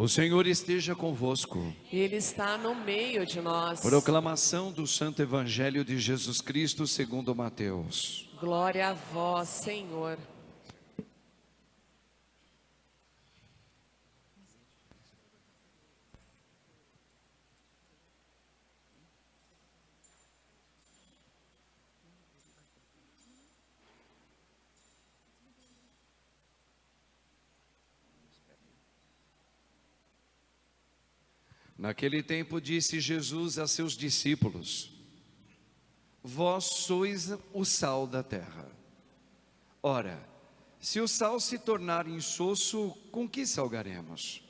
O Senhor esteja convosco. Ele está no meio de nós. Proclamação do Santo Evangelho de Jesus Cristo segundo Mateus. Glória a vós, Senhor. Naquele tempo disse Jesus a seus discípulos: Vós sois o sal da terra. Ora, se o sal se tornar insosso, com que salgaremos?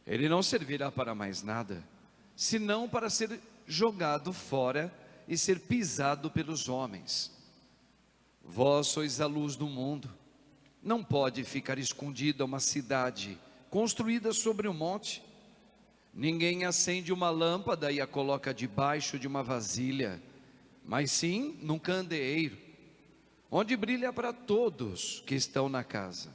Ele não servirá para mais nada, senão para ser jogado fora e ser pisado pelos homens. Vós sois a luz do mundo. Não pode ficar escondida uma cidade construída sobre um monte. Ninguém acende uma lâmpada e a coloca debaixo de uma vasilha, mas sim num candeeiro, onde brilha para todos que estão na casa.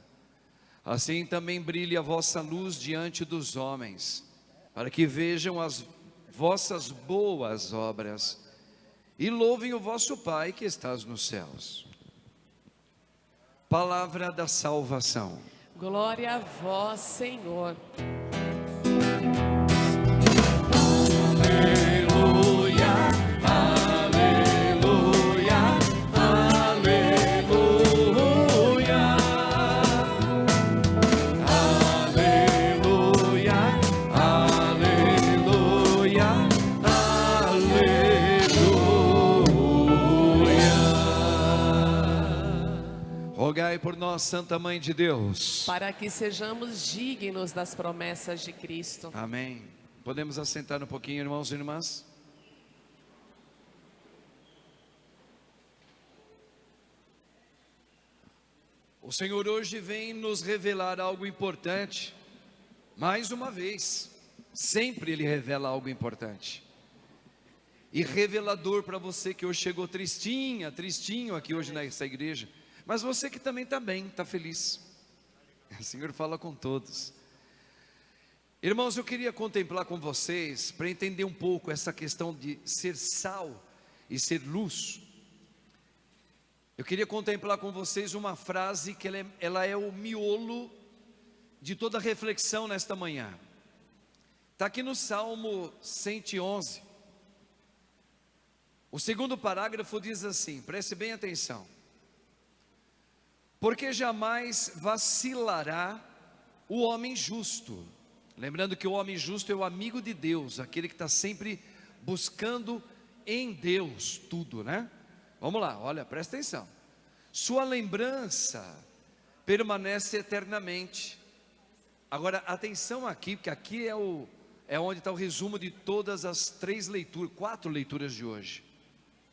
Assim também brilhe a vossa luz diante dos homens, para que vejam as vossas boas obras e louvem o vosso Pai que estás nos céus. Palavra da salvação. Glória a vós, Senhor. Rogai por nós, Santa Mãe de Deus, Para que sejamos dignos das promessas de Cristo. amém. Podemos assentar um pouquinho, irmãos e irmãs? O Senhor hoje vem nos revelar algo importante. Mais uma vez, sempre Ele revela algo importante. E revelador para você que hoje chegou tristinho aqui hoje nessa igreja. Mas você que também está bem, está feliz. O Senhor fala com todos. Irmãos, eu queria contemplar com vocês, para entender um pouco essa questão de ser sal e ser luz. Eu queria contemplar com vocês uma frase que ela é o miolo de toda a reflexão nesta manhã. Está aqui no Salmo 111. O segundo parágrafo diz assim, preste bem atenção. Porque jamais vacilará o homem justo. Lembrando que o homem justo é o amigo de Deus, aquele que está sempre buscando em Deus tudo, né? Vamos lá, olha, presta atenção. Sua lembrança permanece eternamente. Agora, atenção aqui, porque aqui é onde está o resumo de todas as 4 leituras de hoje,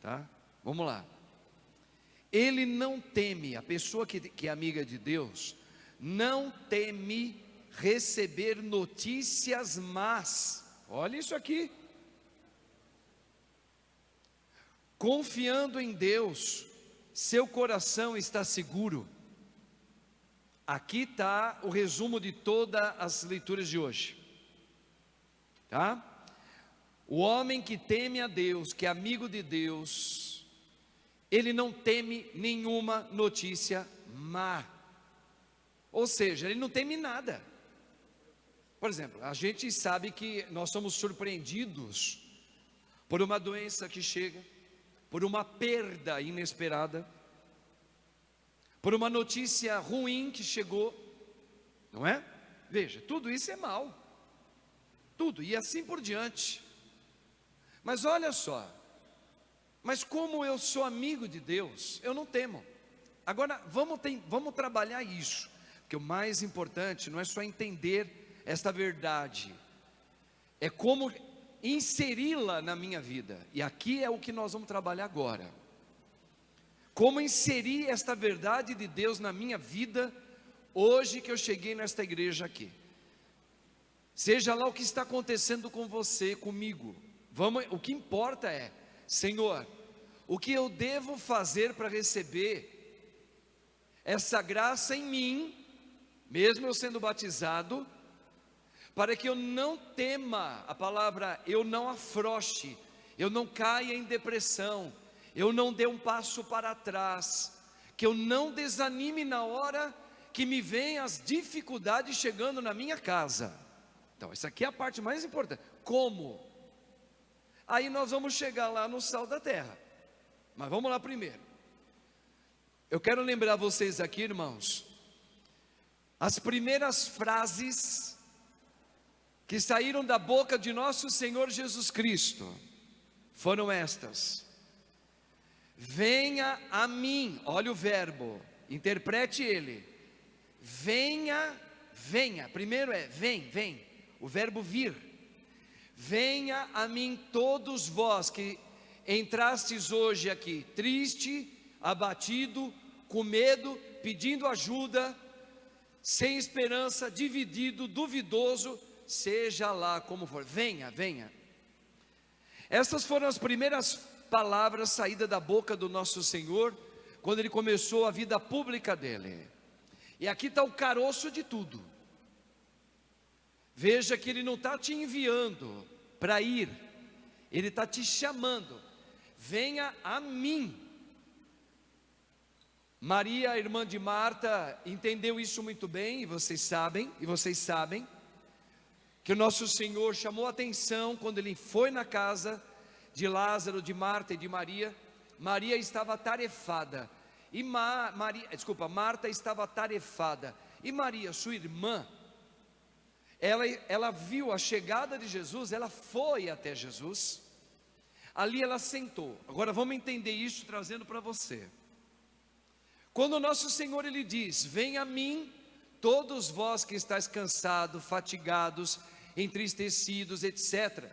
tá? Vamos lá. Ele não teme, a pessoa que é amiga de Deus, não teme receber notícias más. Olha isso aqui. Confiando em Deus, seu coração está seguro. Aqui está o resumo de todas as leituras de hoje, tá? O homem que teme a Deus, que é amigo de Deus, ele não teme nenhuma notícia má. Ou seja, ele não teme nada. Por exemplo, a gente sabe que nós somos surpreendidos por uma doença que chega, por uma perda inesperada, por uma notícia ruim que chegou, não é? Veja, tudo isso é mal, tudo, e assim por diante. Mas olha só, mas como eu sou amigo de Deus, eu não temo. Agora, vamos trabalhar isso, porque o mais importante não é só entender esta verdade, é como inseri-la na minha vida. E aqui é o que nós vamos trabalhar agora. Como inserir esta verdade de Deus na minha vida, hoje que eu cheguei nesta igreja aqui. Seja lá o que está acontecendo com você, comigo, o que importa é, Senhor, o que eu devo fazer para receber essa graça em mim, mesmo eu sendo batizado, para que eu não tema, a palavra eu não afrouxe, eu não caia em depressão, eu não dê um passo para trás, que eu não desanime na hora que me vem as dificuldades chegando na minha casa. Então essa aqui é a parte mais importante. Como? Aí nós vamos chegar lá no sal da terra, mas vamos lá primeiro. Eu quero lembrar vocês aqui, irmãos, as primeiras frases que saíram da boca de nosso Senhor Jesus Cristo foram estas: venha a mim. Olha o verbo, interprete ele. Venha, venha, primeiro é vem, o verbo vir. Venha a mim todos vós que entrastes hoje aqui triste, abatido, com medo, pedindo ajuda, sem esperança, dividido, duvidoso, seja lá como for, venha, venha. Essas foram as primeiras palavras saídas da boca do nosso Senhor, quando Ele começou a vida pública dele. E aqui está o caroço de tudo. Veja que Ele não está te enviando para ir, Ele está te chamando, venha a mim. Maria, a irmã de Marta, entendeu isso muito bem, e vocês sabem, que o nosso Senhor chamou a atenção quando Ele foi na casa de Lázaro, de Marta e de Maria. Maria estava atarefada, e Marta estava atarefada, e Maria, sua irmã, ela viu a chegada de Jesus, ela foi até Jesus, ali ela sentou. Agora vamos entender isso trazendo para você. Quando o nosso Senhor Ele diz, venha a mim, todos vós que estáis cansados, fatigados, entristecidos, etc.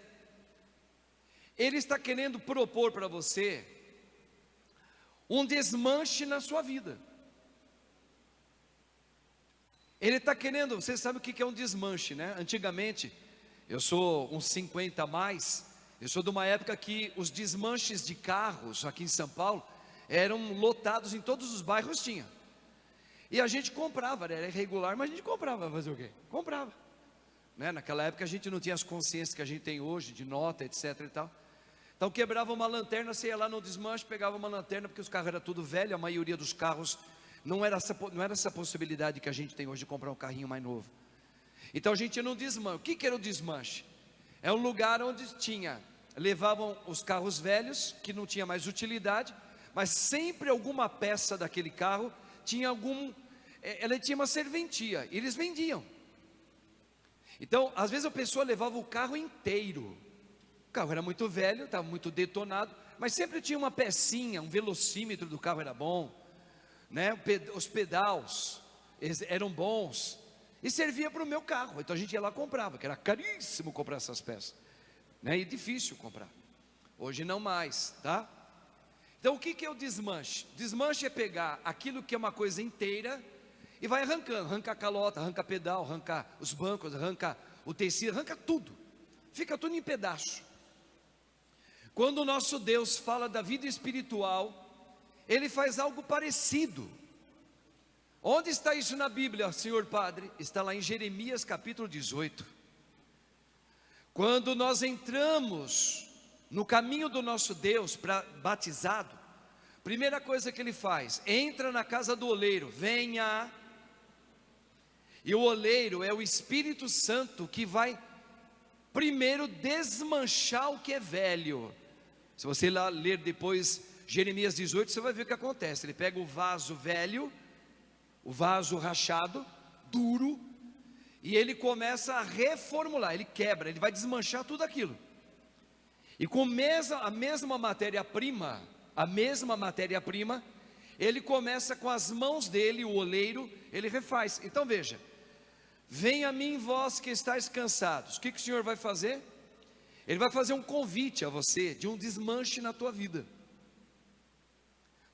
Ele está querendo propor para você um desmanche na sua vida. Ele está querendo, você sabe o que é um desmanche, né? Antigamente, eu sou uns 50 a mais, eu sou de uma época que os desmanches de carros aqui em São Paulo eram lotados, em todos os bairros tinha. E a gente comprava, era irregular, mas a gente comprava, fazer o quê? Comprava, né? Naquela época a gente não tinha as consciências que a gente tem hoje, de nota, etc e tal. Então quebrava uma lanterna, você ia lá no desmanche, pegava uma lanterna, porque os carros eram tudo velho, a maioria dos carros não era essa possibilidade que a gente tem hoje de comprar um carrinho mais novo. Então a gente ia no desmanche. O que era o desmanche? É um lugar onde levavam os carros velhos, que não tinha mais utilidade, mas sempre alguma peça daquele carro ela tinha uma serventia, e eles vendiam. Então, às vezes a pessoa levava o carro inteiro, o carro era muito velho, estava muito detonado, mas sempre tinha uma pecinha, um velocímetro do carro era bom, né? Os pedais eram bons, e servia para o meu carro. Então a gente ia lá e comprava, que era caríssimo comprar essas peças, né? E difícil comprar, hoje não mais, tá? Então o que é o desmanche? Desmanche é pegar aquilo que é uma coisa inteira e vai arrancando, arranca a calota, arranca pedal, arranca os bancos, arranca o tecido, arranca tudo, fica tudo em pedaço. Quando o nosso Deus fala da vida espiritual, Ele faz algo parecido. Onde está isso na Bíblia, Senhor Padre? Está lá em Jeremias capítulo 18. Quando nós entramos no caminho do nosso Deus para batizado, primeira coisa que Ele faz, entra na casa do oleiro, venha. E o oleiro é o Espírito Santo que vai primeiro desmanchar o que é velho. Se você lá ler depois Jeremias 18, você vai ver o que acontece. Ele pega o vaso velho, o vaso rachado, duro, e ele começa a reformular, ele quebra, ele vai desmanchar tudo aquilo. E com a mesma matéria-prima, ele começa com as mãos dele, o oleiro, ele refaz. Então veja, venha a mim vós que estáis cansados. O que o Senhor vai fazer? Ele vai fazer um convite a você, de um desmanche na tua vida.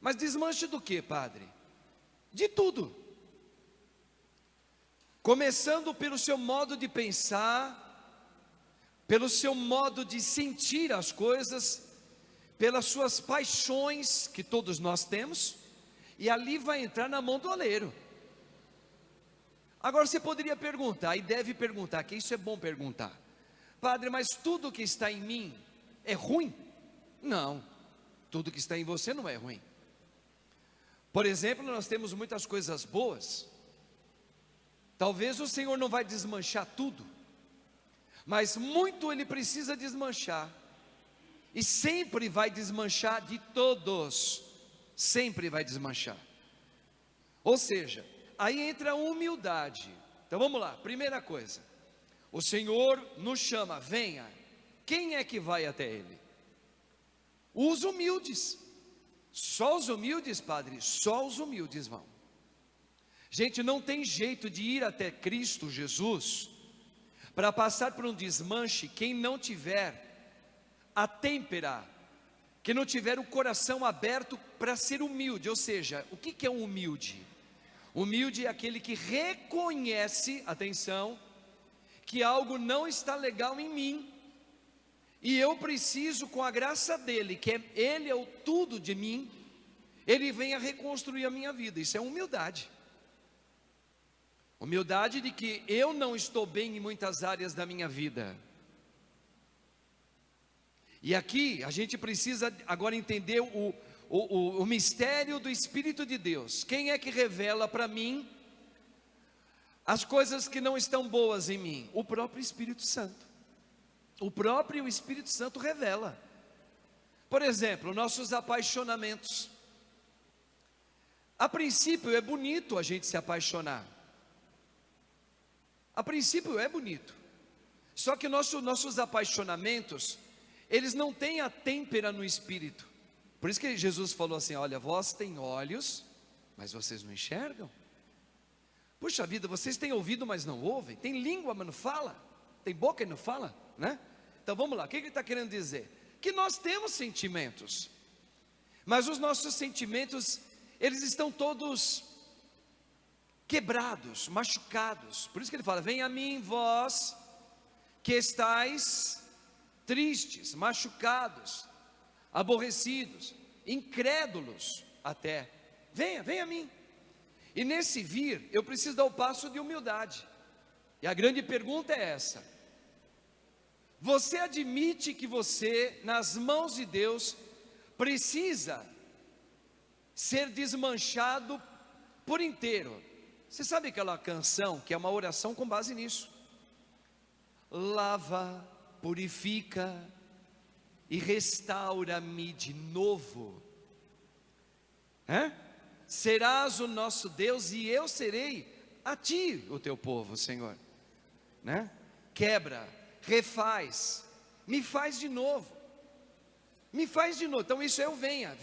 Mas desmanche do que, Padre? De tudo. Começando pelo seu modo de pensar, pelo seu modo de sentir as coisas, pelas suas paixões, que todos nós temos, e ali vai entrar na mão do oleiro. Agora você poderia perguntar, e deve perguntar, que isso é bom perguntar: Padre, mas tudo que está em mim é ruim? Não, tudo que está em você não é ruim. Por exemplo, nós temos muitas coisas boas. Talvez o Senhor não vai desmanchar tudo, mas muito Ele precisa desmanchar, e sempre vai desmanchar de todos, sempre vai desmanchar. Ou seja, aí entra a humildade. Então vamos lá, primeira coisa, o Senhor nos chama, venha. Quem é que vai até Ele? Os humildes. Só os humildes, Padre? Só os humildes vão. Gente, não tem jeito de ir até Cristo Jesus para passar por um desmanche quem não tiver a têmpera, quem não tiver o coração aberto para ser humilde. Ou seja, o que é um humilde? Humilde é aquele que reconhece, atenção, que algo não está legal em mim, e eu preciso, com a graça dele, Ele é o tudo de mim, Ele vem a reconstruir a minha vida. Isso é humildade. Humildade de que eu não estou bem em muitas áreas da minha vida. E aqui a gente precisa agora entender o mistério do Espírito de Deus. Quem é que revela para mim as coisas que não estão boas em mim? O próprio Espírito Santo. O próprio Espírito Santo revela. Por exemplo, nossos apaixonamentos. A princípio é bonito a gente se apaixonar. A princípio é bonito. Só que nossos apaixonamentos, eles não têm a têmpera no Espírito. Por isso que Jesus falou assim: olha, vós têm olhos, mas vocês não enxergam. Puxa vida, vocês têm ouvido, mas não ouvem. Tem língua, mas não fala. Tem boca e não fala, né? Então vamos lá, o que ele está querendo dizer? Que nós temos sentimentos, mas os nossos sentimentos, eles estão todos quebrados, machucados. Por isso que ele fala: vem a mim vós que estáis tristes, machucados, aborrecidos, incrédulos até. Venha a mim. E nesse vir, eu preciso dar o passo de humildade. E a grande pergunta é essa: você admite que você, nas mãos de Deus, precisa ser desmanchado por inteiro? Você sabe aquela canção que é uma oração com base nisso? Lava, purifica e restaura-me de novo. Serás o nosso Deus e eu serei a ti o teu povo, Senhor. Quebra, refaz, me faz de novo. Me faz de novo. Então isso é o venha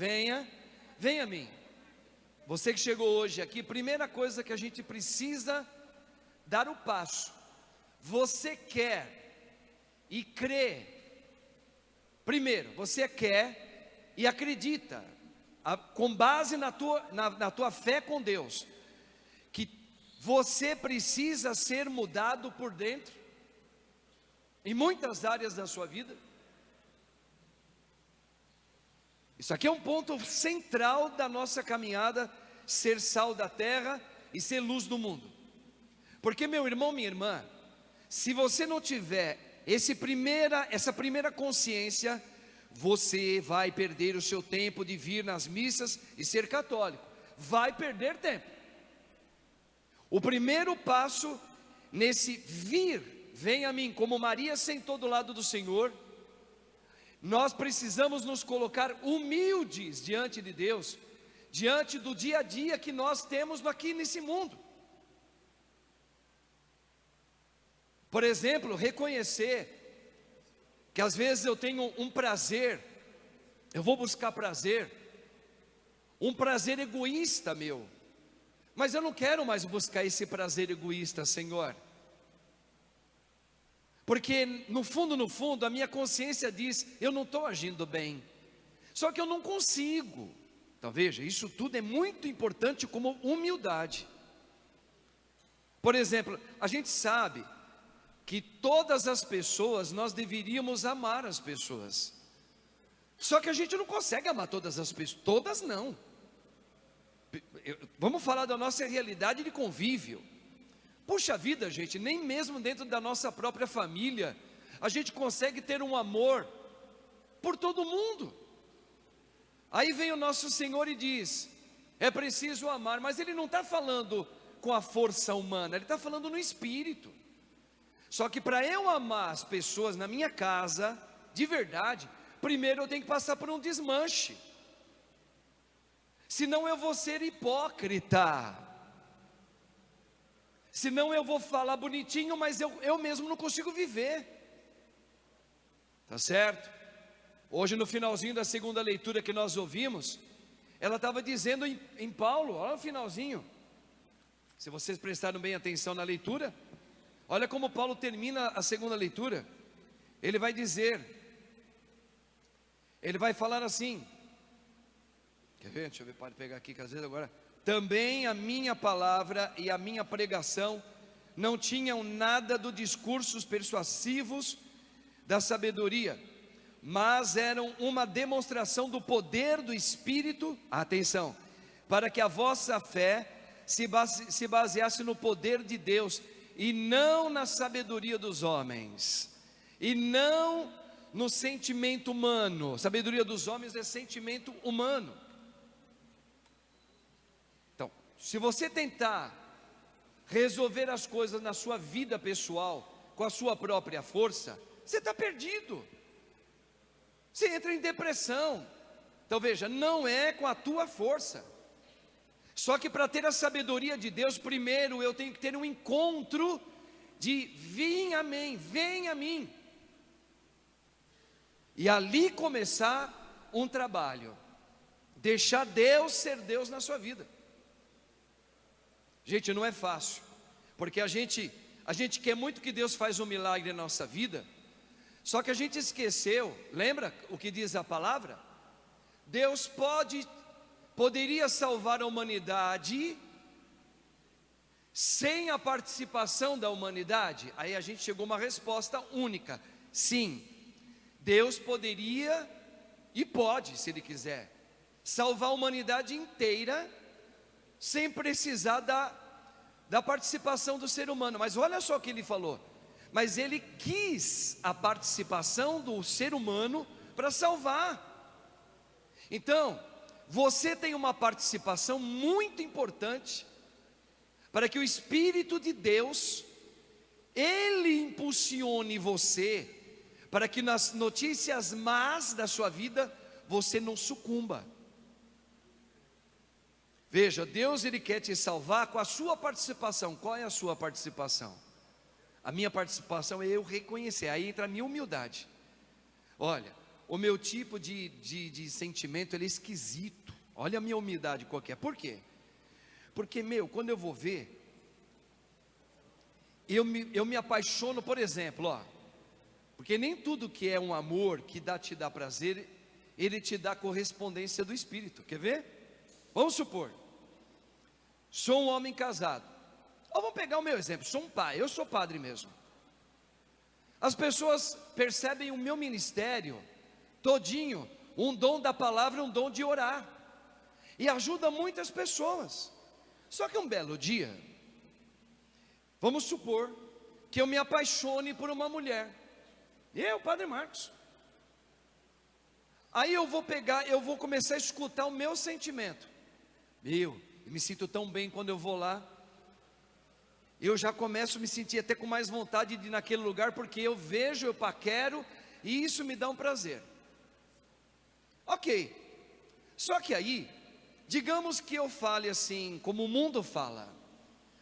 a mim. Você que chegou hoje aqui, primeira coisa que a gente precisa dar o passo. Você quer e crê. Primeiro, você quer e acredita, com base na tua fé com Deus, que você precisa ser mudado por dentro, em muitas áreas da sua vida. Isso aqui é um ponto central da nossa caminhada, ser sal da terra e ser luz do mundo. Porque, meu irmão, minha irmã, se você não tiver essa primeira consciência, você vai perder o seu tempo de vir nas missas e ser católico. Vai perder tempo. O primeiro passo nesse vir, vem a mim, como Maria sentou do lado do Senhor, nós precisamos nos colocar humildes diante de Deus, diante do dia a dia que nós temos aqui nesse mundo. Por exemplo, reconhecer que às vezes eu tenho um prazer, eu vou buscar prazer, um prazer egoísta meu, mas eu não quero mais buscar esse prazer egoísta, Senhor, porque no fundo, a minha consciência diz: eu não estou agindo bem, só que eu não consigo. Então veja, isso tudo é muito importante como humildade. Por exemplo, a gente sabe que todas as pessoas, nós deveríamos amar as pessoas, só que a gente não consegue amar todas as pessoas, todas não. Vamos falar da nossa realidade de convívio. Puxa vida, gente, nem mesmo dentro da nossa própria família a gente consegue ter um amor por todo mundo. Aí vem o nosso Senhor e diz: é preciso amar, mas Ele não está falando com a força humana, Ele está falando no espírito. Só que para eu amar as pessoas na minha casa, de verdade, primeiro eu tenho que passar por um desmanche, senão eu vou ser hipócrita, senão eu vou falar bonitinho, mas eu mesmo não consigo viver, tá certo? Hoje no finalzinho da segunda leitura que nós ouvimos, ela estava dizendo em Paulo, olha o finalzinho, se vocês prestaram bem atenção na leitura, olha como Paulo termina a segunda leitura. Ele vai dizer, ele vai falar assim, quer ver? Deixa eu ver, pode pegar aqui, que às vezes agora, também a minha palavra e a minha pregação não tinham nada dos discursos persuasivos da sabedoria, mas eram uma demonstração do poder do Espírito, atenção, para que a vossa fé se baseasse no poder de Deus, e não na sabedoria dos homens, e não no sentimento humano. Sabedoria dos homens é sentimento humano. Então, se você tentar resolver as coisas na sua vida pessoal, com a sua própria força, você está perdido, você entra em depressão. Então veja, não é com a tua força. Só que para ter a sabedoria de Deus, primeiro eu tenho que ter um encontro de vem a mim, e ali começar um trabalho, deixar Deus ser Deus na sua vida. Gente, não é fácil, porque a gente quer muito que Deus faz um milagre na nossa vida, só que a gente esqueceu, lembra o que diz a palavra? Deus poderia salvar a humanidade sem a participação da humanidade? Aí a gente chegou a uma resposta única: sim, Deus poderia e pode, se Ele quiser, salvar a humanidade inteira sem precisar da participação do ser humano. Mas olha só o que Ele falou: mas Ele quis a participação do ser humano para salvar. Então, você tem uma participação muito importante para que o Espírito de Deus, Ele impulsione você, para que nas notícias más da sua vida, você não sucumba. Veja, Deus Ele quer te salvar com a sua participação. Qual é a sua participação? A minha participação é eu reconhecer, aí entra a minha humildade. Olha, o meu tipo de sentimento, ele é esquisito. Olha a minha humildade qual que é. Por quê? Porque, quando eu vou ver, eu me apaixono, por exemplo, porque nem tudo que é um amor que te dá prazer, ele te dá correspondência do Espírito. Quer ver? Vamos supor, sou um homem casado, ou vamos pegar o meu exemplo, sou um pai, eu sou padre mesmo. As pessoas percebem o meu ministério todinho, um dom da palavra, um dom de orar, e ajuda muitas pessoas. Só que um belo dia, vamos supor que eu me apaixone por uma mulher, Padre Marcos. Aí eu vou começar a escutar o meu sentimento. Eu me sinto tão bem quando eu vou lá. Eu já começo a me sentir até com mais vontade de ir naquele lugar, porque eu vejo, eu paquero, e isso me dá um prazer. Ok, só que aí, digamos que eu fale assim, como o mundo fala,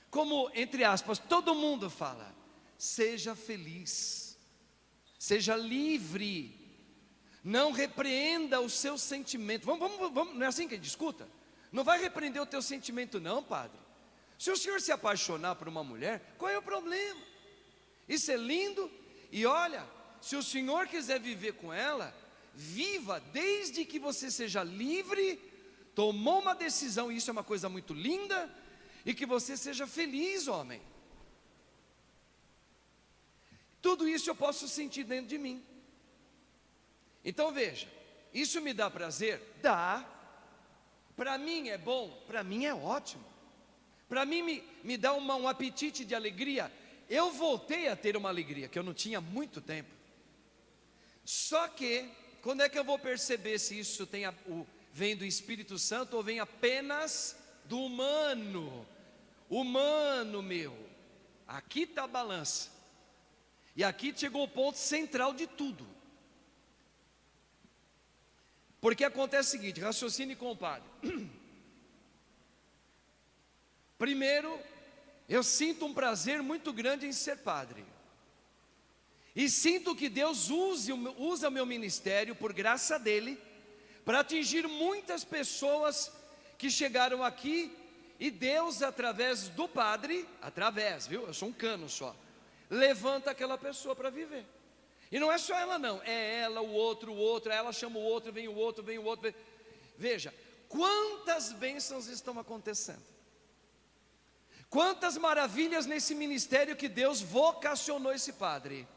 como, entre aspas, todo mundo fala: seja feliz, seja livre, não repreenda o seu sentimento. Vamos, não é assim que a gente discuta? Não vai repreender o teu sentimento não, padre. Se o senhor se apaixonar por uma mulher, qual é o problema? Isso é lindo, e olha, se o senhor quiser viver com ela, viva, desde que você seja livre, tomou uma decisão, e isso é uma coisa muito linda, e que você seja feliz, homem. Tudo isso eu posso sentir dentro de mim. Então veja, isso me dá prazer? Dá. Para mim é bom? Para mim é ótimo. para mim me dá um apetite de alegria. Eu voltei a ter uma alegria que eu não tinha há muito tempo. Só que, quando é que eu vou perceber se isso vem do Espírito Santo ou vem apenas do humano? Humano meu. Aqui está a balança. E aqui chegou o ponto central de tudo. Porque acontece o seguinte, raciocine com o padre. Primeiro, eu sinto um prazer muito grande em ser padre. E sinto que Deus usa o meu ministério, por graça dele, para atingir muitas pessoas que chegaram aqui. E Deus, através do padre, viu? Eu sou um cano só. Levanta aquela pessoa para viver. E não é só ela não, é ela, o outro, ela chama o outro, vem o outro. Veja, quantas bênçãos estão acontecendo. Quantas maravilhas nesse ministério que Deus vocacionou esse padre.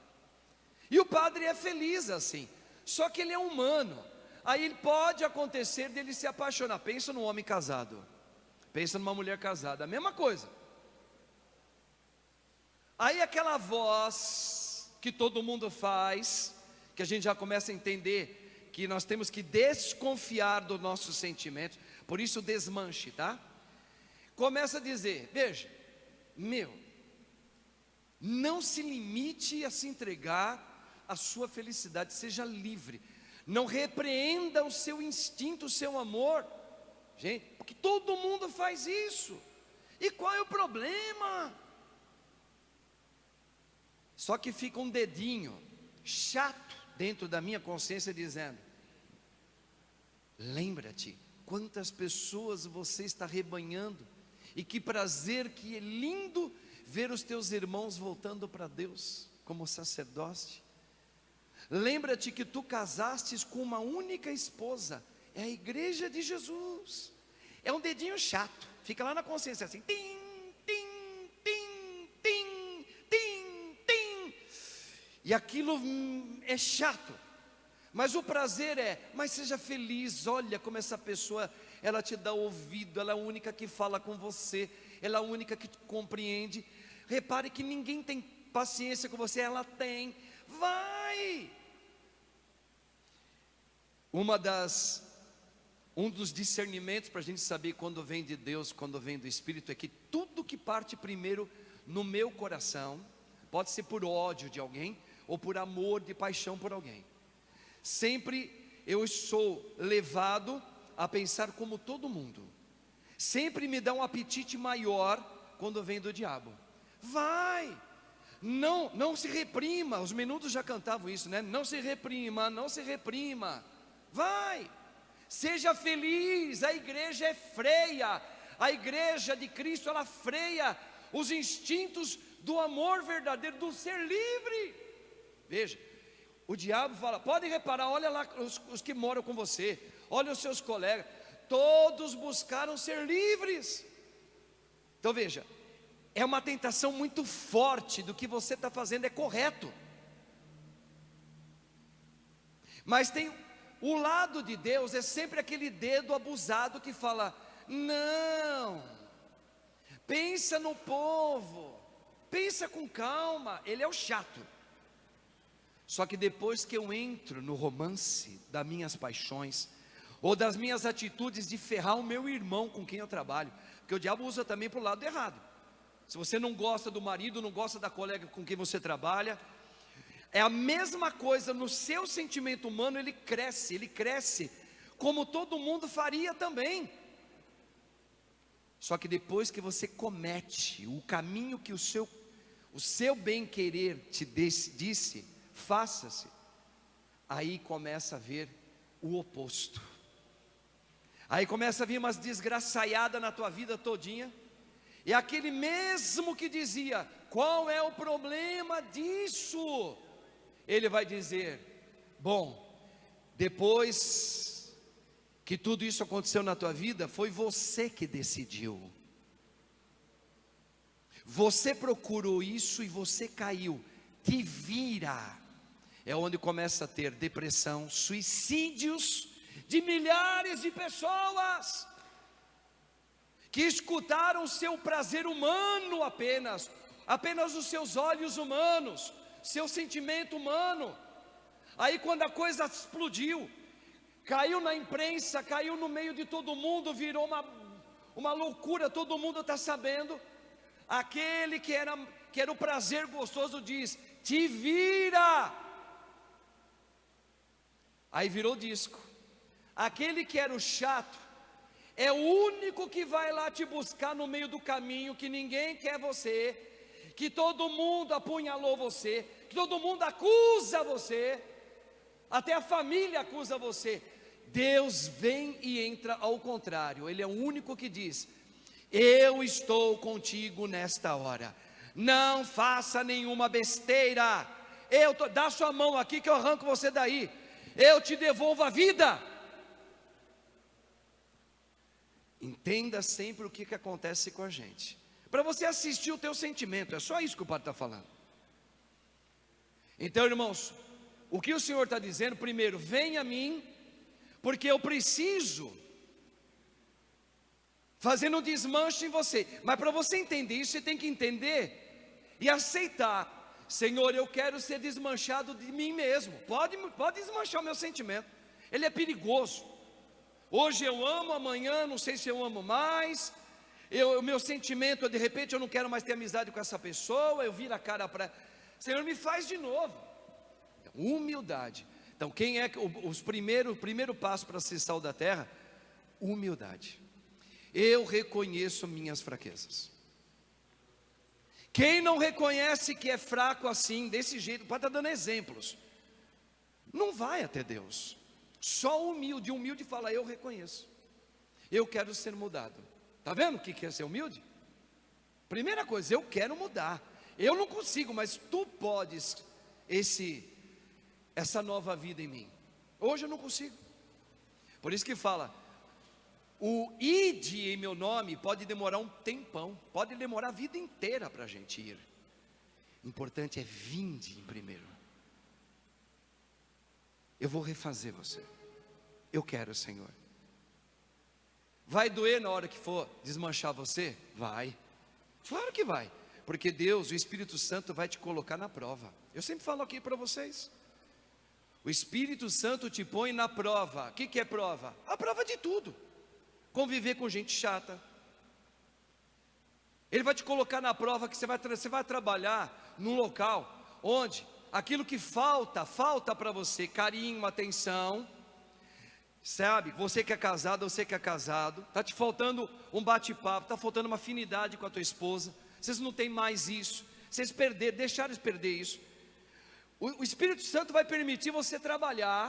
E o padre é feliz assim, só que ele é humano. Aí pode acontecer dele se apaixonar. Pensa num homem casado, pensa numa mulher casada, a mesma coisa. Aí aquela voz que todo mundo faz, que a gente já começa a entender que nós temos que desconfiar dos nossos sentimentos, por isso desmanche, tá? Começa a dizer, veja, não se limite a se entregar à sua felicidade, seja livre, não repreenda o seu instinto, o seu amor, gente, porque todo mundo faz isso, e qual é o problema? Só que fica um dedinho chato dentro da minha consciência dizendo, lembra-te, quantas pessoas você está rebanhando, e que prazer, que é lindo ver os teus irmãos voltando para Deus, como sacerdote. Lembra-te que tu casastes com uma única esposa, é a igreja de Jesus. É um dedinho chato, fica lá na consciência assim, tim, tim, tim, tim, tim, tim. E aquilo é chato, mas o prazer mas seja feliz, olha como essa pessoa, ela te dá ouvido, ela é a única que fala com você, ela é a única que te compreende. Repare que ninguém tem paciência com você, ela tem, vai. Um dos discernimentos para a gente saber quando vem de Deus, quando vem do Espírito, é que tudo que parte primeiro no meu coração, pode ser por ódio de alguém, ou por amor, de paixão por alguém. Sempre eu sou levado a pensar como todo mundo. Sempre me dá um apetite maior quando vem do diabo. Vai, não se reprima. Os Menudos já cantavam isso, né? Não se reprima, não se reprima. Vai, seja feliz. A igreja é freia. A igreja de Cristo, ela freia os instintos do amor verdadeiro, do ser livre. Veja, o diabo fala, pode reparar, olha lá os que moram com você, olha os seus colegas, todos buscaram ser livres. Então veja, é uma tentação muito forte do que você está fazendo, é correto. Mas tem o lado de Deus, é sempre aquele dedo abusado que fala, não, pensa no povo, pensa com calma, ele é o chato. Só que depois que eu entro no romance das minhas paixões, ou das minhas atitudes de ferrar o meu irmão com quem eu trabalho, porque o diabo usa também para o lado errado. Se você não gosta do marido, não gosta da colega com quem você trabalha, é a mesma coisa no seu sentimento humano, ele cresce, como todo mundo faria também. Só que depois que você comete o caminho que o seu bem-querer te disse, faça-se, aí começa a ver o oposto. Aí começa a vir umas desgraçaiadas na tua vida todinha. E aquele mesmo que dizia, qual é o problema disso? Ele vai dizer, bom, depois que tudo isso aconteceu na tua vida, foi você que decidiu. Você procurou isso e você caiu. Te vira. É onde começa a ter depressão, suicídios de milhares de pessoas que escutaram o seu prazer humano apenas os seus olhos humanos, seu sentimento humano. Aí quando a coisa explodiu, caiu na imprensa, caiu no meio de todo mundo, virou uma loucura, todo mundo está sabendo. Aquele que era o prazer gostoso diz: te vira. Aí virou disco. Aquele que era o chato é o único que vai lá te buscar no meio do caminho, que ninguém quer você, que todo mundo apunhalou você, que todo mundo acusa você, até a família acusa você. Deus vem e entra ao contrário. Ele é o único que diz: eu estou contigo nesta hora, não faça nenhuma besteira, dá sua mão aqui que eu arranco você daí, eu te devolvo a vida. Entenda sempre o que acontece com a gente, para você assistir o teu sentimento. É só isso que o Padre está falando. Então, irmãos, o que o Senhor está dizendo? Primeiro, venha a mim, porque eu preciso fazer um desmanche em você. Mas para você entender isso, você tem que entender e aceitar: Senhor, eu quero ser desmanchado de mim mesmo. Pode desmanchar o meu sentimento, ele é perigoso. Hoje eu amo, amanhã não sei se eu amo mais. O meu sentimento, de repente eu não quero mais ter amizade com essa pessoa, eu viro a cara para... Senhor, me faz de novo. Humildade. Então quem é o primeiro passo para ser sal da terra? Humildade. Eu reconheço minhas fraquezas. Quem não reconhece que é fraco assim, desse jeito, pode estar dando exemplos, não vai até Deus. Só humilde fala: eu reconheço, eu quero ser mudado. Está vendo o que é ser humilde? Primeira coisa, eu quero mudar. Eu não consigo, mas tu podes essa nova vida em mim. Hoje eu não consigo. Por isso que fala: o ide em meu nome pode demorar um tempão, pode demorar a vida inteira para a gente ir. O importante é vinde em primeiro. Eu vou refazer você. Eu quero, Senhor. Vai doer na hora que for desmanchar você? Vai. Claro que vai. Porque Deus, o Espírito Santo, vai te colocar na prova. Eu sempre falo aqui para vocês: o Espírito Santo te põe na prova. O que é prova? A prova de tudo. Conviver com gente chata. Ele vai te colocar na prova que você vai trabalhar num local onde aquilo que falta para você: carinho, atenção, sabe? Você que é casado, você que é casado, está te faltando um bate-papo, está faltando uma afinidade com a tua esposa, vocês não têm mais isso, vocês deixaram de perder isso. O Espírito Santo vai permitir você trabalhar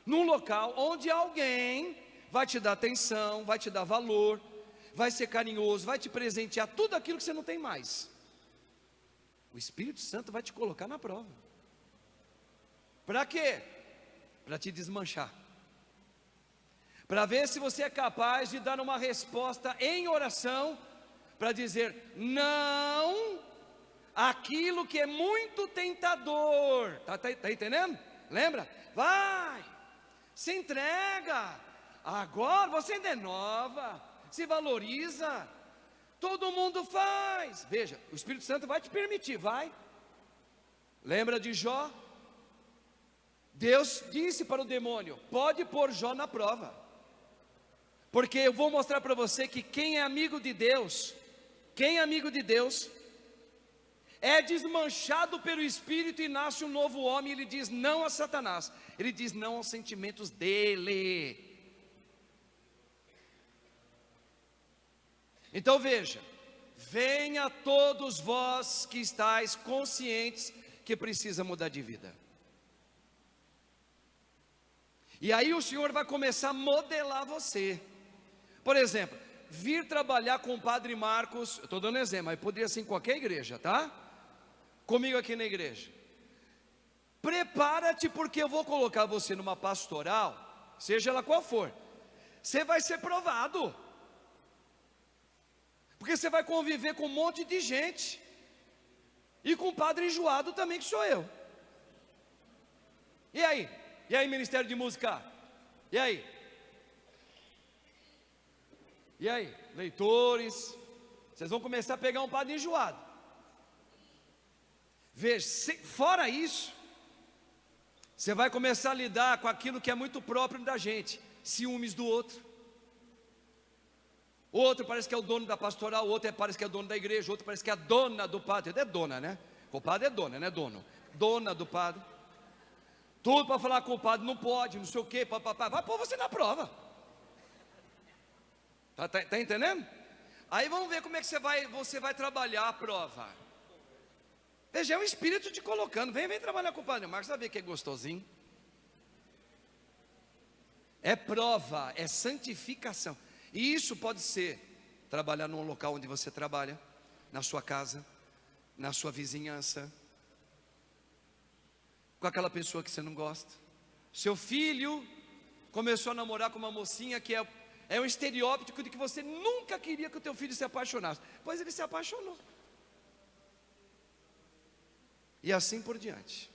num local onde alguém vai te dar atenção, vai te dar valor, vai ser carinhoso, vai te presentear tudo aquilo que você não tem mais. O Espírito Santo vai te colocar na prova. Para quê? Para te desmanchar. Para ver se você é capaz de dar uma resposta em oração, para dizer não àquilo que é muito tentador. Tá entendendo? Lembra? Vai, se entrega. Agora você ainda é nova, se valoriza. Todo mundo faz. Veja, o Espírito Santo vai te permitir, vai. Lembra de Jó? Deus disse para o demônio: pode pôr Jó na prova, porque eu vou mostrar para você que quem é amigo de Deus, é desmanchado pelo Espírito e nasce um novo homem. Ele diz não a Satanás, ele diz não aos sentimentos dele. Então veja: venha todos vós que estáis conscientes que precisa mudar de vida. E aí o Senhor vai começar a modelar você. Por exemplo, vir trabalhar com o Padre Marcos, eu estou dando exemplo, mas poderia ser em qualquer igreja, tá? Comigo aqui na igreja. Prepara-te, porque eu vou colocar você numa pastoral, seja ela qual for. Você vai ser provado, porque você vai conviver com um monte de gente, e com o padre enjoado também, que sou eu. E aí, Ministério de Música? E aí? E aí, leitores, vocês vão começar a pegar um padre enjoado. Veja, fora isso, você vai começar a lidar com aquilo que é muito próprio da gente, ciúmes do outro. Outro parece que é o dono da pastoral, outro parece que é dono da igreja, outro parece que é a dona do padre. É dona, né? O padre é dona, não é dono. Dona do padre. Tudo para falar com o padre, não pode, não sei o quê, papapá. Vai pôr você na prova. Tá entendendo? Aí vamos ver como é que você vai trabalhar a prova. Veja, é o Espírito te colocando. Vem trabalhar com o padre Marcos, sabe que é gostosinho. É prova, é santificação. E isso pode ser trabalhar num local onde você trabalha, na sua casa, na sua vizinhança, com aquela pessoa que você não gosta. Seu filho começou a namorar com uma mocinha que é um estereótipo de que você nunca queria que o teu filho se apaixonasse. Pois ele se apaixonou. E assim por diante.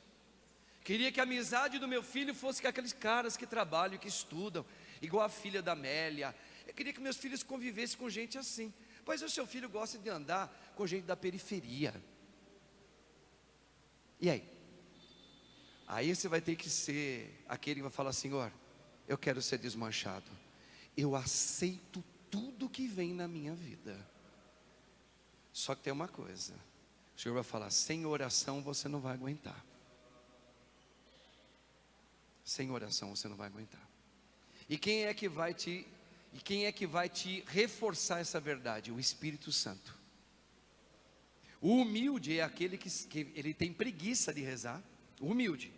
Queria que a amizade do meu filho fosse com aqueles caras que trabalham, que estudam, igual a filha da Amélia. Eu queria que meus filhos convivessem com gente assim. Pois o seu filho gosta de andar com gente da periferia. E aí? Aí você vai ter que ser aquele que vai falar: Senhor, eu quero ser desmanchado. Eu aceito tudo que vem na minha vida. Só que tem uma coisa. O Senhor vai falar: sem oração você não vai aguentar. Sem oração você não vai aguentar. E quem é que vai te reforçar essa verdade? O Espírito Santo. O humilde é aquele que ele tem preguiça de rezar. O humilde.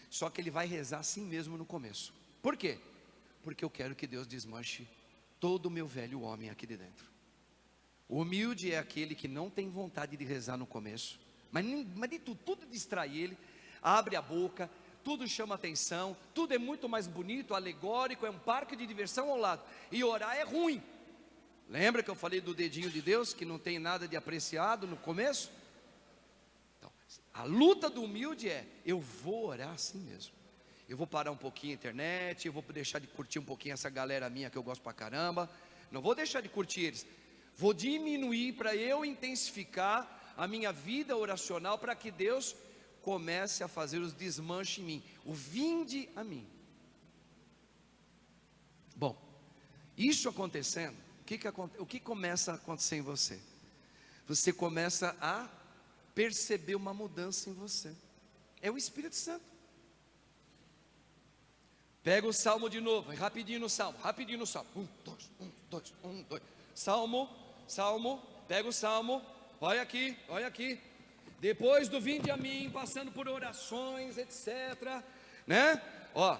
Só que ele vai rezar assim mesmo no começo. Por quê? Porque eu quero que Deus desmanche todo o meu velho homem aqui de dentro. O humilde é aquele que não tem vontade de rezar no começo, mas de tudo distrai ele, abre a boca, tudo chama atenção, tudo é muito mais bonito, alegórico, é um parque de diversão ao lado. E orar é ruim. Lembra que eu falei do dedinho de Deus, que não tem nada de apreciado no começo? Então, a luta do humilde é: eu vou orar assim mesmo. Eu vou parar um pouquinho a internet, eu vou deixar de curtir um pouquinho essa galera minha que eu gosto pra caramba. Não vou deixar de curtir eles. Vou diminuir para eu intensificar a minha vida oracional, para que Deus comece a fazer os desmanches em mim. O vinde a mim. Bom, isso acontecendo, o que começa a acontecer em você? Você começa a perceber uma mudança em você. É o Espírito Santo. Pega o Salmo de novo, rapidinho no Salmo. 1, 2. Salmo, pega o Salmo, olha aqui. Depois do vinde a mim, passando por orações, etc. Né? Ó,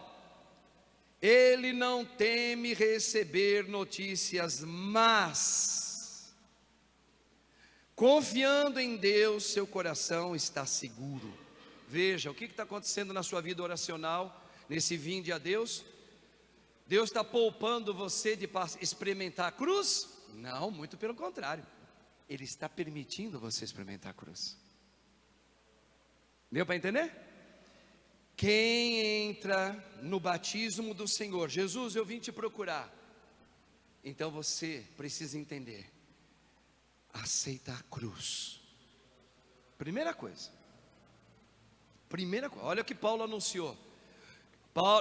ele não teme receber notícias más. Confiando em Deus, seu coração está seguro. Veja, o que está acontecendo na sua vida oracional? Nesse vinde a Deus, Deus está poupando você de experimentar a cruz? Não, muito pelo contrário. Ele está permitindo você experimentar a cruz. Deu para entender? Quem entra no batismo do Senhor: Jesus, eu vim te procurar. Então você precisa entender: aceita a cruz. Primeira coisa, olha o que Paulo anunciou.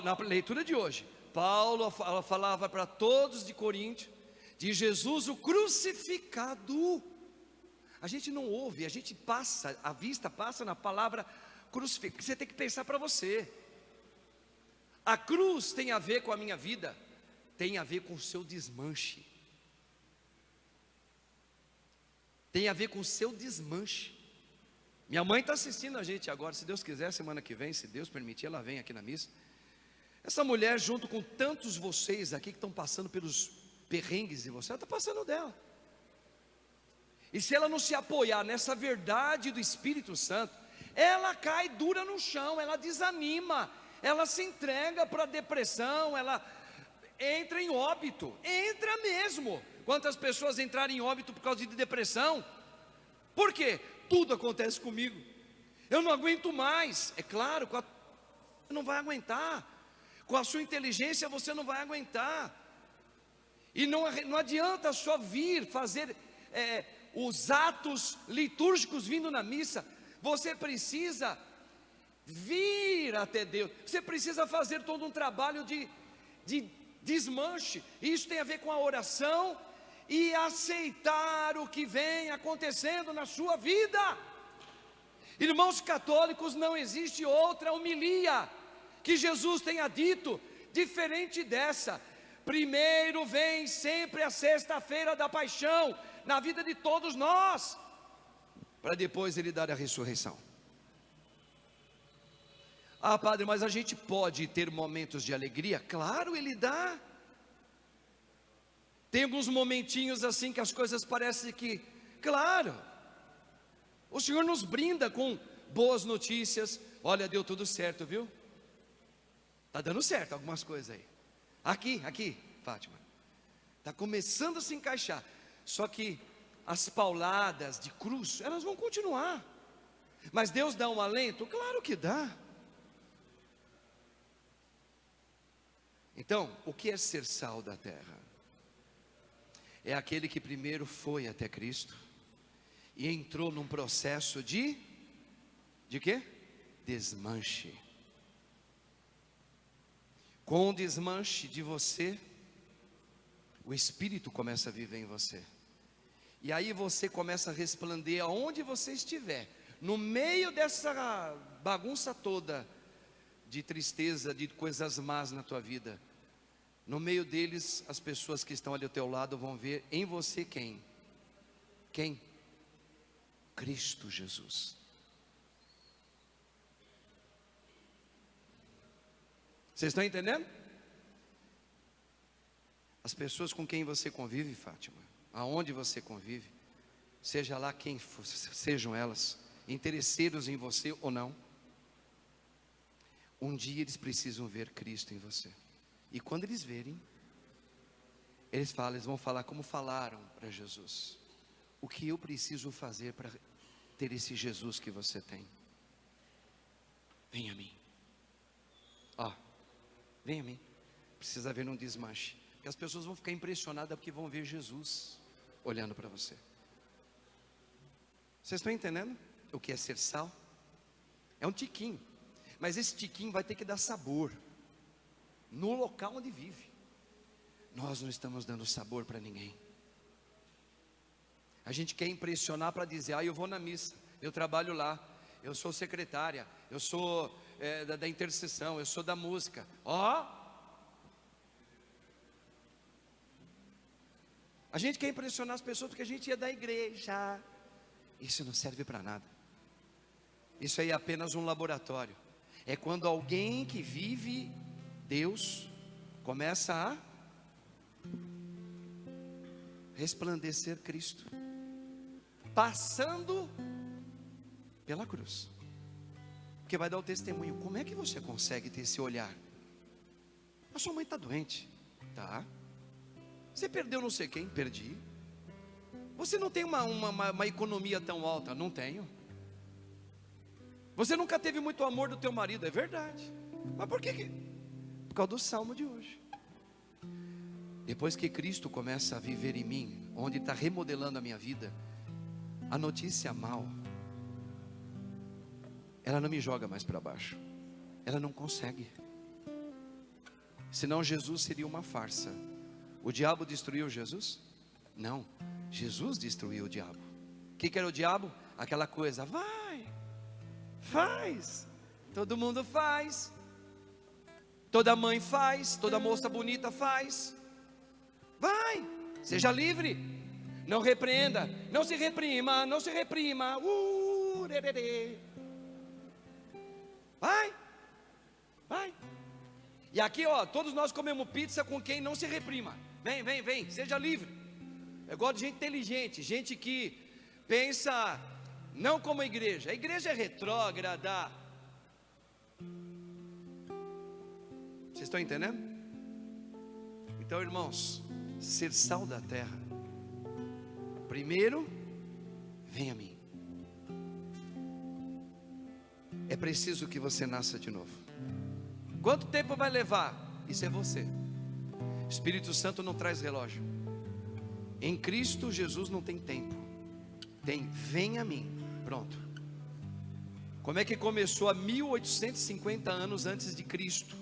Na leitura de hoje, Paulo falava para todos de Corinto de Jesus o crucificado. A gente não ouve, a gente passa, a vista passa na palavra crucificado. Você tem que pensar para você. A cruz tem a ver com a minha vida, tem a ver com o seu desmanche. Tem a ver com o seu desmanche. Minha mãe está assistindo a gente agora. Se Deus quiser, semana que vem, se Deus permitir, ela vem aqui na missa. Essa mulher, junto com tantos vocês aqui que estão passando pelos perrengues de você, ela está passando dela. E se ela não se apoiar nessa verdade do Espírito Santo, ela cai dura no chão, ela desanima, ela se entrega para a depressão, ela entra em óbito, entra mesmo. Quantas pessoas entraram em óbito por causa de depressão? Por quê? Tudo acontece comigo, eu não aguento mais. É claro, você não vai aguentar. Com a sua inteligência você não vai aguentar. E não adianta só vir fazer os atos litúrgicos vindo na missa. Você precisa vir até Deus. Você precisa fazer todo um trabalho de desmanche. Isso tem a ver com a oração e aceitar o que vem acontecendo na sua vida. Irmãos católicos, não existe outra homilia que Jesus tenha dito diferente dessa. Primeiro vem sempre a sexta-feira da paixão na vida de todos nós, para depois ele dar a ressurreição. Ah, padre, mas a gente pode ter momentos de alegria? Claro, ele dá. Tem alguns momentinhos assim que as coisas parecem que, claro, o Senhor nos brinda com boas notícias. Olha, deu tudo certo, viu? Está dando certo algumas coisas aí. Aqui, Fátima, está começando a se encaixar. Só que as pauladas de cruz, elas vão continuar. Mas Deus dá um alento? Claro que dá. Então, o que é ser sal da terra? É aquele que primeiro foi até Cristo e entrou num processo de quê? Desmanche. Com o desmanche de você, o Espírito começa a viver em você. E aí você começa a resplandecer aonde você estiver. No meio dessa bagunça toda de tristeza, de coisas más na tua vida, no meio deles, as pessoas que estão ali ao teu lado vão ver em você quem? Quem? Cristo Jesus. Vocês estão entendendo? As pessoas com quem você convive, Fátima, aonde você convive, seja lá quem for, sejam elas, interesseiros em você ou não, um dia eles precisam ver Cristo em você. E quando eles verem, eles vão falar como falaram para Jesus: o que eu preciso fazer para ter esse Jesus que você tem? Vem a mim. Vem a mim. Precisa haver um desmanche. Porque as pessoas vão ficar impressionadas porque vão ver Jesus olhando para você. Vocês estão entendendo o que é ser sal? É um tiquinho. Mas esse tiquinho vai ter que dar sabor no local onde vive. Nós não estamos dando sabor para ninguém. A gente quer impressionar para dizer: eu vou na missa, eu trabalho lá, eu sou secretária, eu sou da intercessão, eu sou da música. A gente quer impressionar as pessoas porque a gente é da igreja. Isso não serve para nada. Isso aí é apenas um laboratório. É quando alguém que vive Deus começa a resplandecer Cristo, passando pela cruz. Porque vai dar o testemunho. Como é que você consegue ter esse olhar? A sua mãe está doente. Tá. Você perdeu não sei quem? Perdi. Você não tem uma economia tão alta? Não tenho. Você nunca teve muito amor do teu marido? É verdade. Mas por que? Por causa do salmo de hoje. Depois que Cristo começa a viver em mim, onde está remodelando a minha vida, a notícia mal, ela não me joga mais para baixo. Ela não consegue. Senão Jesus seria uma farsa. O diabo destruiu Jesus? Não, Jesus destruiu o diabo. O que era o diabo? Aquela coisa: vai, faz, todo mundo faz, toda mãe faz, toda moça bonita faz. Vai, seja livre, não repreenda, não se reprima, não se reprima. Vai. E aqui, todos nós comemos pizza com quem não se reprima. Vem, seja livre. Eu gosto de gente inteligente, gente que pensa não como a igreja. A igreja é retrógrada. Vocês estão entendendo? Então, irmãos, ser sal da terra, primeiro, vem a mim. É preciso que você nasça de novo. Quanto tempo vai levar? Isso é você. Espírito Santo não traz relógio. Em Cristo Jesus não tem tempo. Tem, vem a mim. Pronto. Como é que começou há 1850 anos antes de Cristo?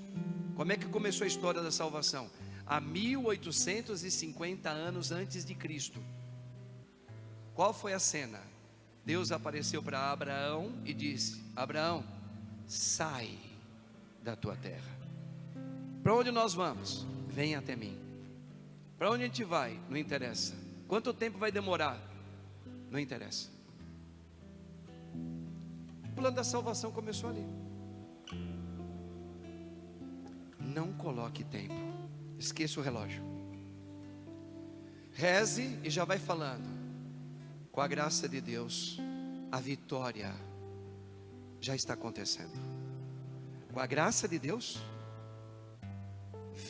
Como é que começou a história da salvação? Há 1850 anos antes de Cristo. Qual foi a cena? Deus apareceu para Abraão e disse: Abraão, sai da tua terra. Para onde nós vamos? Vem até mim. Para onde a gente vai? Não interessa. Quanto tempo vai demorar? Não interessa. O plano da salvação começou ali. Não coloque tempo. Esqueça o relógio. Reze e já vai falando. Com a graça de Deus, a vitória já está acontecendo. Com a graça de Deus,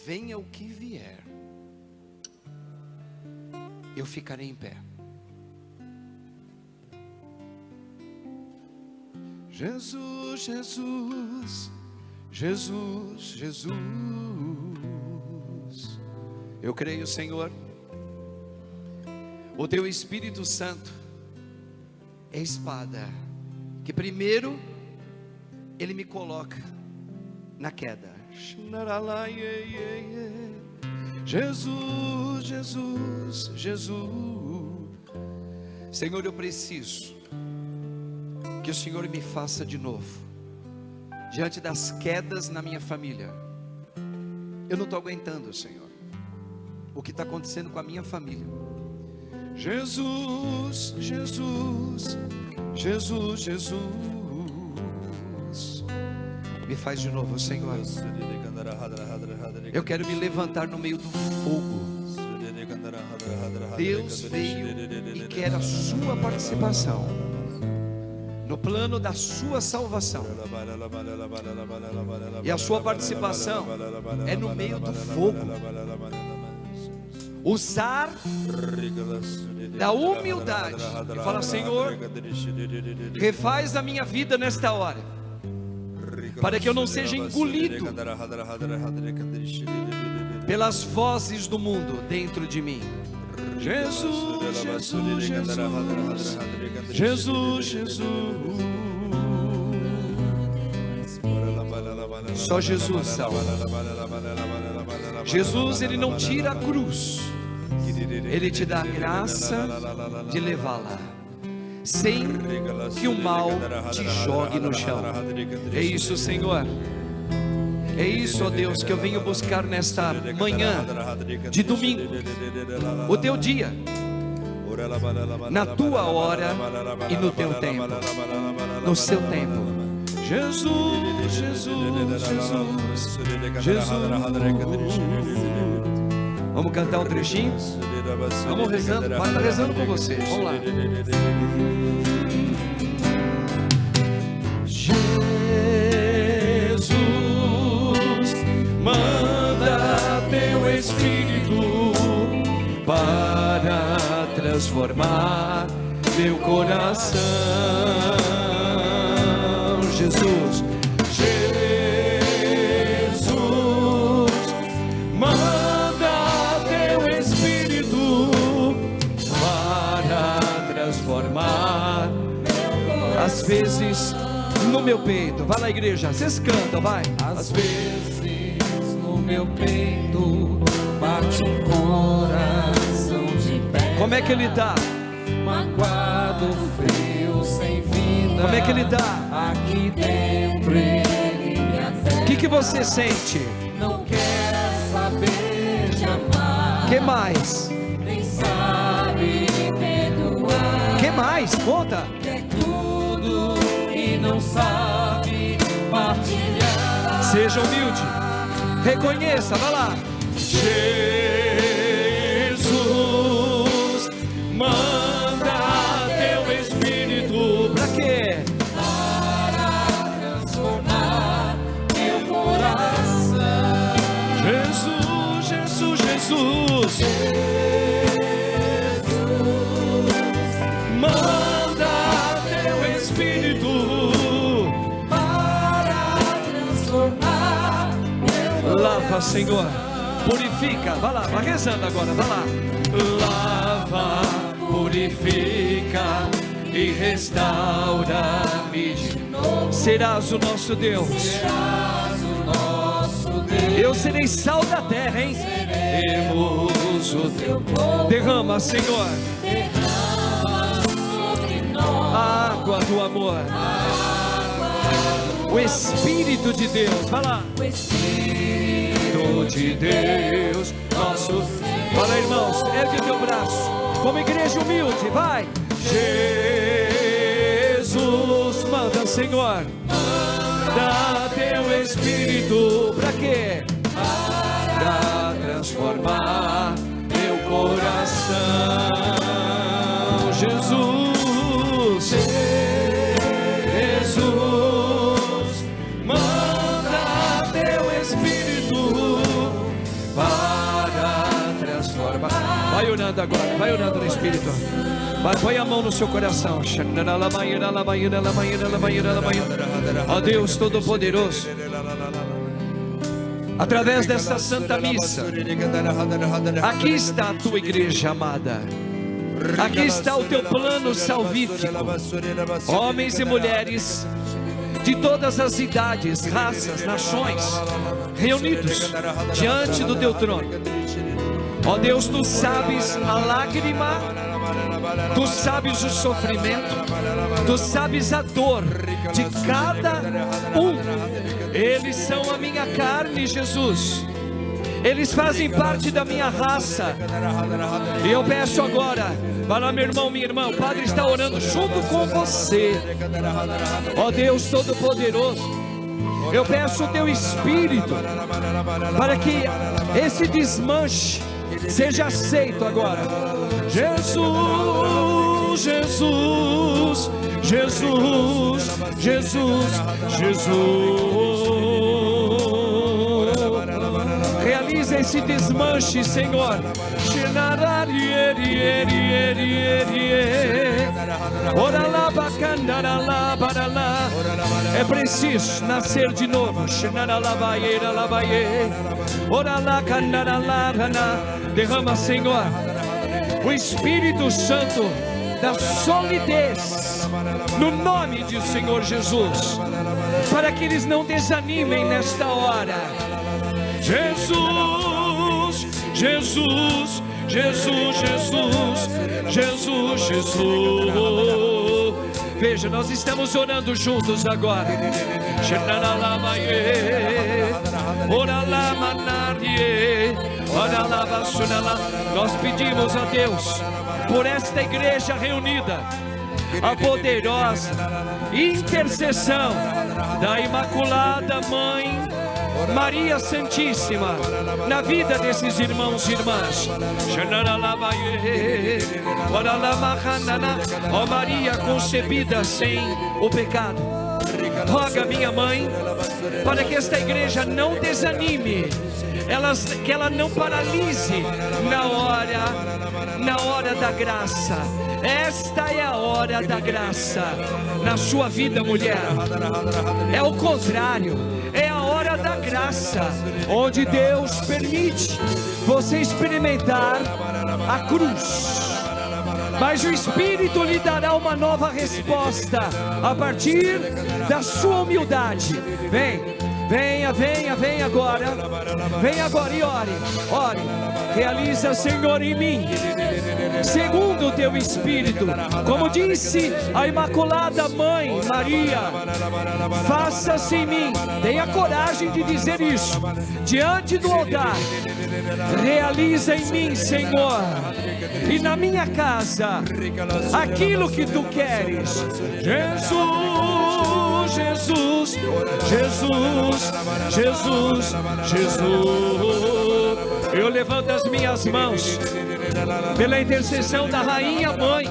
venha o que vier, eu ficarei em pé. Jesus, Jesus, Jesus, Jesus. Eu creio, Senhor, o teu Espírito Santo é a espada que primeiro ele me coloca na queda. Jesus, Jesus, Jesus. Senhor, eu preciso que o Senhor me faça de novo. Diante das quedas na minha família, eu não estou aguentando, Senhor, o que está acontecendo com a minha família. Jesus, Jesus, Jesus, Jesus. Me faz de novo, Senhor. Eu quero me levantar no meio do fogo. Deus veio e quer a sua participação no plano da sua salvação. E a sua participação é no meio do fogo. Usar da humildade e falar: Senhor, refaz a minha vida nesta hora, para que eu não seja engolido pelas vozes do mundo dentro de mim. Jesus, Jesus, Jesus, Jesus, Jesus. Só Jesus salva. Jesus, ele não tira a cruz, ele te dá a graça de levá-la, sem que o mal te jogue no chão. É isso, Senhor. É isso, ó Deus, que eu venho buscar nesta manhã de domingo, o teu dia, na tua hora e no teu tempo, no seu tempo. Jesus, Jesus, Jesus, Jesus. Vamos cantar um trechinho? Vamos rezando, vai estar rezando com vocês. Vamos lá. Manda teu Espírito para transformar meu coração. Jesus, Jesus, manda teu Espírito para transformar às vezes no meu peito. Vai lá, igreja, vocês cantam, vai. Às vezes meu peito bate um coração de pedra. Como é que ele está? Magoado, frio, sem vida. Como é que ele está? Aqui dentro ele me afeta. O que você sente? Não quer saber de amar. Que mais? Nem sabe perdoar. Que mais? Conta. Quer tudo e não sabe partilhar. Seja humilde. Reconheça, vai lá. Jesus, manda teu Espírito. Pra quê? Para transformar meu coração. Jesus, Jesus, Jesus. Jesus, manda teu Espírito para transformar. Lava, Senhor, purifica. Vai lá, vai rezando agora, vai lá. Lava, purifica e restaura-me de novo. Serás o nosso Deus. Eu serei sal da terra, hein? Seremos o teu povo. Derrama, Senhor, água do amor. O Espírito de Deus, vai lá. O Espírito de Deus, nosso Senhor. Fala, irmãos, ergue teu braço, como igreja humilde, vai. Jesus, manda, Senhor, manda teu Espírito, pra quê? Para transformar meu coração. Jesus, Jesus, manda teu Espírito para transformar. Vai orando agora, vai orando no Espírito. Vai, põe a mão no seu coração. Ó Deus Todo-Poderoso, através dessa Santa Missa, aqui está a tua igreja amada. Aqui está o teu plano salvífico. Homens e mulheres de todas as idades, raças, nações, reunidos diante do teu trono. Ó Deus, tu sabes a lágrima, tu sabes o sofrimento, tu sabes a dor de cada um. Eles são a minha carne, Jesus. Eles fazem parte da minha raça. E eu peço agora, vai lá, meu irmão, minha irmã, o Padre está orando junto com você. Ó Deus Todo-Poderoso, eu peço o teu Espírito para que esse desmanche seja aceito agora. Jesus, Jesus, Jesus, Jesus, Jesus. Realiza esse desmanche, Senhor. É preciso nascer de novo. Derrama, Senhor, o Espírito Santo da solidez no nome do Senhor Jesus, para que eles não desanimem nesta hora. Jesus, Jesus, Jesus, Jesus, Jesus, Jesus. Veja, nós estamos orando juntos agora. Nós pedimos a Deus por esta igreja reunida, a poderosa intercessão da Imaculada Mãe Maria Santíssima na vida desses irmãos e irmãs. Ó Maria concebida sem o pecado, roga, minha mãe, para que esta igreja não desanime, que ela não paralise na hora da graça. Esta é a hora da graça na sua vida, mulher. É o contrário, é a hora da graça, onde Deus permite você experimentar a cruz, mas o Espírito lhe dará uma nova resposta a partir da sua humildade. Venha agora e ore. Realiza, Senhor, em mim, segundo o teu Espírito, como disse a Imaculada Mãe Maria, faça-se em mim. Tenha coragem de dizer isso diante do altar. Realiza em mim, Senhor, e na minha casa aquilo que tu queres. Jesus, Jesus, Jesus, Jesus, Jesus. Eu levanto as minhas mãos pela intercessão da Rainha Mãe.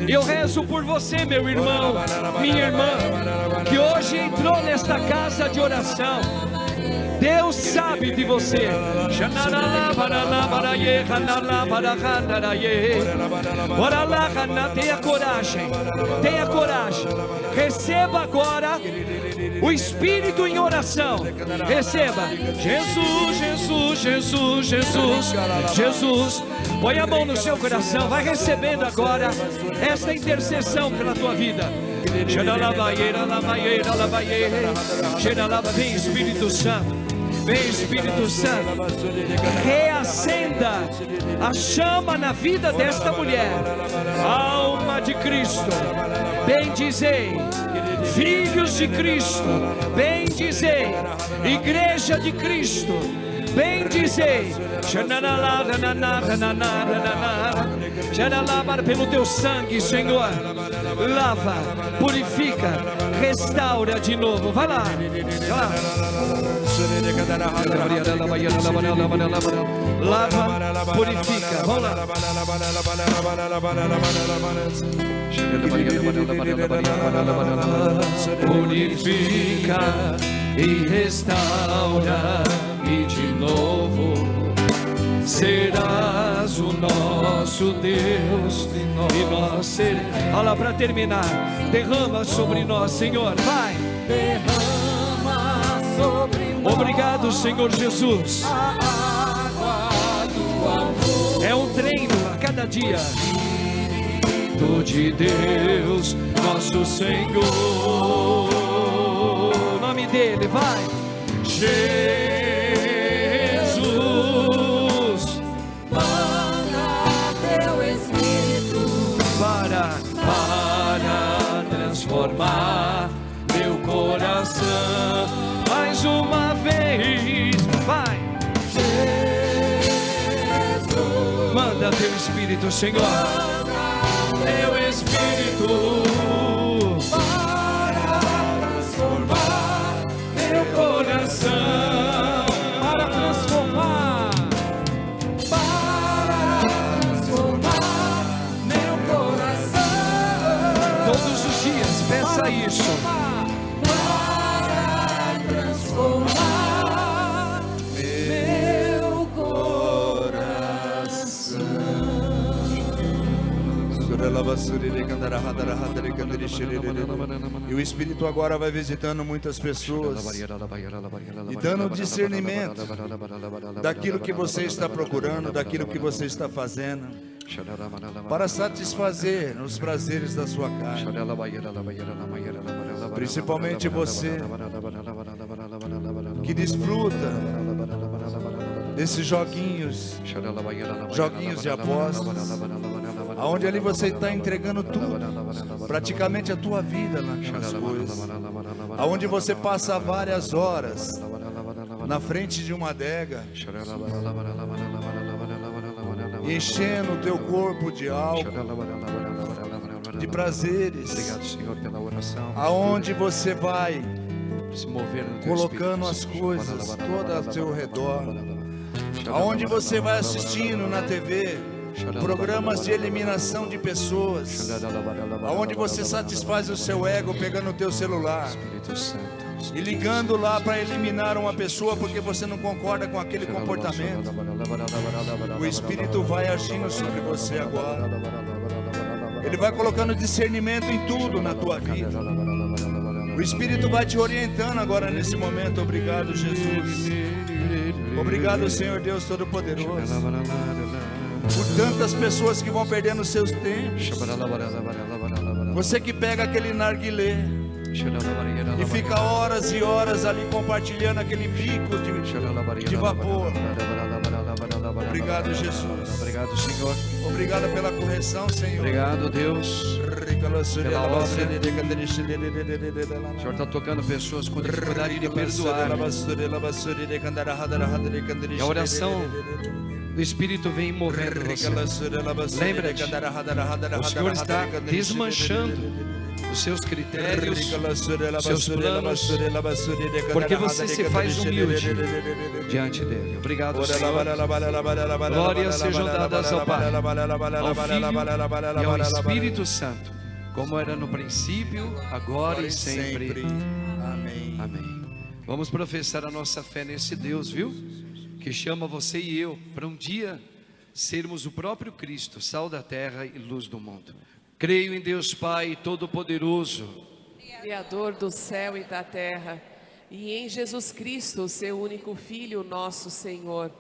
Eu rezo por você, meu irmão, minha irmã, que hoje entrou nesta casa de oração. Deus sabe de você. Tenha coragem. Receba agora o Espírito em oração. Receba. Jesus, Jesus, Jesus, Jesus, Jesus. Põe a mão no seu coração, vai recebendo agora esta intercessão pela tua vida. Vem Espírito Santo, vem Espírito Santo, reacenda a chama na vida desta mulher. Alma de Cristo, bendizei. Filhos de Cristo, bendizei. Igreja de Cristo, bendizei. Pelo teu sangue, Senhor, lava, purifica, restaura de novo. Vai lá, vai lá. Lava, purifica. Vamos lá. Purifica e restaura-me de novo. Serás o nosso Deus e nós seremos. Olha lá, para terminar, derrama sobre nós, Senhor, vai. Derrama sobre nós. Obrigado, Senhor Jesus. A água do amor. É um treino a cada dia. Espírito de Deus, nosso Senhor. O nome dele, vai. Jesus. Para transformar meu coração mais uma vez. Vai, Jesus. Manda teu Espírito, Senhor. Teu Espírito para transformar meu coração. Para transformar. Peça isso. Para transformar meu coração. E o Espírito agora vai visitando muitas pessoas e dando discernimento daquilo que você está procurando, daquilo que você está fazendo, para satisfazer os prazeres da sua carne. Principalmente você que desfruta desses joguinhos de apostas, aonde ali você está entregando tudo, praticamente a tua vida naquelas coisas, aonde você passa várias horas na frente de uma adega, enchendo o teu corpo de álcool, de prazeres. Obrigado, Senhor, pela oração. Aonde você vai Se mover no teu colocando as Espírito, coisas todas ao teu redor, aonde você vai assistindo na TV programas de eliminação de pessoas, aonde você satisfaz o seu ego pegando o teu celular Espírito Santo, e ligando lá para eliminar uma pessoa porque você não concorda com aquele comportamento. O Espírito vai agindo sobre você agora. Ele vai colocando discernimento em tudo na tua vida. O Espírito vai te orientando agora nesse momento. Obrigado, Jesus. Obrigado, Senhor Deus Todo-Poderoso, por tantas pessoas que vão perdendo seus tempos. Você que pega aquele narguilé e fica horas e horas ali compartilhando aquele bico de vapor. Obrigado, Jesus. Obrigado, Senhor. Obrigado pela correção, Senhor. Obrigado, Deus, pela obra. O Senhor está tocando pessoas com dificuldade de perdoar. E a oração do Espírito vem movendo você. Lembra-te, o Senhor está desmanchando os seus critérios, seus planos, porque você se faz humilde diante dele. Obrigado, Senhor. Glórias sejam dadas ao Pai, ao Filho e ao Espírito Santo, como era no princípio, agora e sempre. Amém. Amém. Vamos professar a nossa fé nesse Deus, viu? Que chama você e eu para um dia sermos o próprio Cristo, sal da terra e luz do mundo. Creio em Deus Pai Todo-Poderoso, Criador do céu e da terra, e em Jesus Cristo, seu único Filho, nosso Senhor,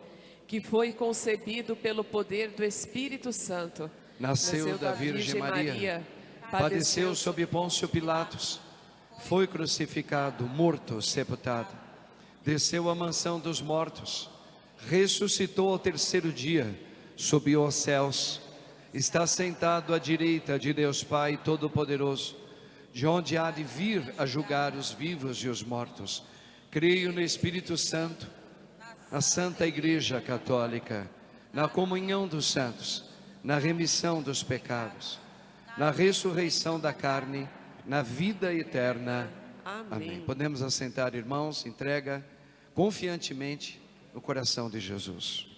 que foi concebido pelo poder do Espírito Santo, Nasceu da Virgem Maria, padeceu sob Pôncio Pilatos, foi crucificado, morto, sepultado, desceu à mansão dos mortos, ressuscitou ao terceiro dia, subiu aos céus, está sentado à direita de Deus Pai Todo-Poderoso, de onde há de vir a julgar os vivos e os mortos. Creio no Espírito Santo, na Santa Igreja Católica, na comunhão dos santos, na remissão dos pecados, na ressurreição da carne, na vida eterna. Amém. Podemos assentar, irmãos, entrega confiantemente no coração de Jesus.